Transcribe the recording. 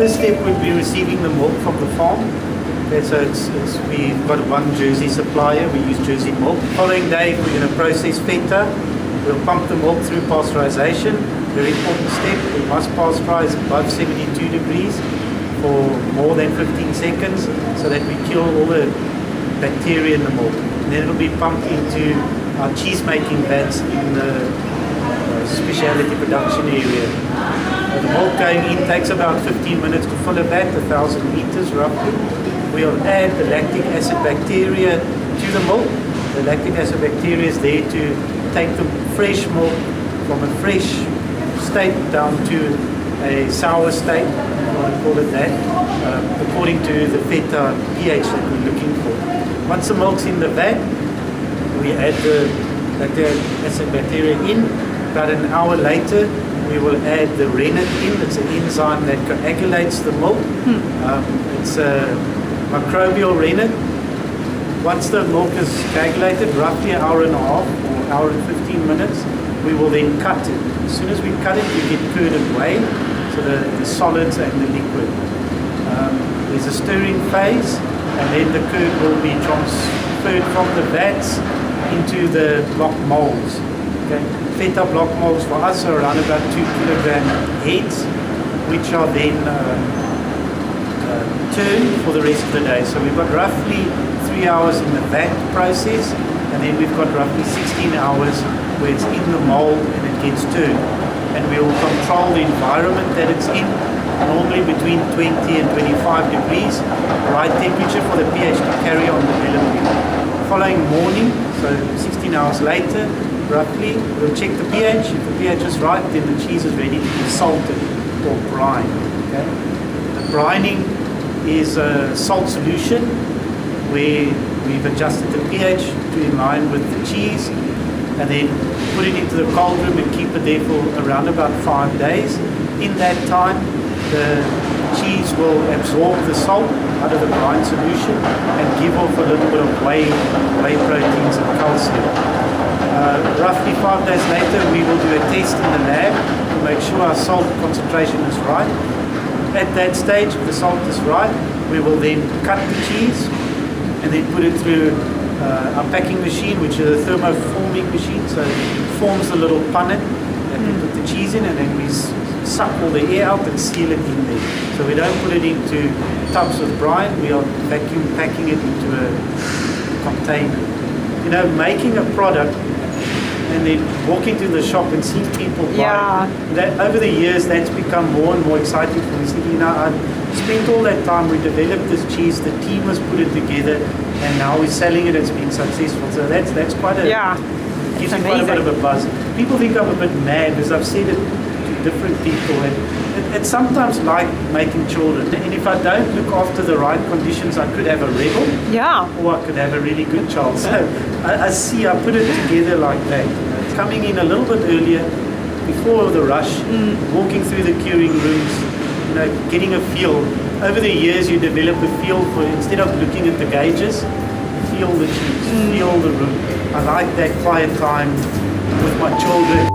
first step would be receiving the milk from the farm. Okay, so we've got one Jersey supplier, we use Jersey milk. Following day, we're going to process feta. We'll pump the milk through pasteurization. Very important step, we must pasteurize above 72 degrees for more than 15 seconds so that we kill all the bacteria in the milk. And then it'll be pumped into our cheese making vats in the specialty production area. The milk going in takes about 15 minutes to fill a vat, 1,000 liters roughly. We'll add the lactic acid bacteria to the milk. The lactic acid bacteria is there to take the fresh milk from a fresh state down to a sour state, if you want to call it that, according to the feta pH that we're looking for. Once the milk's in the vat, we add the lactic acid bacteria in. About an hour later, we will add the rennet in. It's an enzyme that coagulates the milk. It's a microbial rennet. Once the milk is coagulated, roughly an hour and a half or hour and 15 minutes, we will then cut it. As soon as we cut it, we get curd and whey, so the solids and the liquid. There's a stirring phase, and then the curd will be transferred from the vats into the block molds. Okay? Feta block molds for us are around about 2 kilogram heads, which are then turned for the rest of the day. So we've got roughly 3 hours in the vat process, and then we've got roughly 16 hours where it's in the mold and it gets turned. And we will control the environment that it's in, normally between 20 and 25 degrees, right temperature for the pH to carry on developing. Following morning, so 16 hours later, roughly, we'll check the pH. If the pH is right, then the cheese is ready to be salted or brined. Okay? The brining is a salt solution where we've adjusted the pH to in line with the cheese, and then put it into the cold room and keep it there for around about 5 days. In that time, the cheese will absorb the salt out of the brine solution and give off a little bit of whey proteins and calcium. Roughly 5 days later, we will do a test in the lab to make sure our salt concentration is right. At that stage, if the salt is right, we will then cut the cheese and then put it through our packing machine, which is a thermoforming machine, so it forms a little punnet that we put the cheese in, and then we suck all the air out and seal it in there. So we don't put it into tubs with brine, we are vacuum packing it into a container. You know, making a product and then walking to the shop and seeing people buy it, that, over the years that's become more and more exciting for me. Thinking, you know, I spent all that time, we developed this cheese, the team has put it together, and now we're selling it, it's been successful. So that's quite a, gives me quite a bit of a buzz. People think I'm a bit mad because I've said it to different people, and it's sometimes like making children. And if I don't look after the right conditions, I could have a rebel, or I could have a really good child. So I put it together like that. You know, coming in a little bit earlier, before the rush, walking through the curing rooms, you know, getting a feel. Over the years, you develop a feel for, instead of looking at the gauges, feel the cheese, feel the room. I like that quiet time with my children.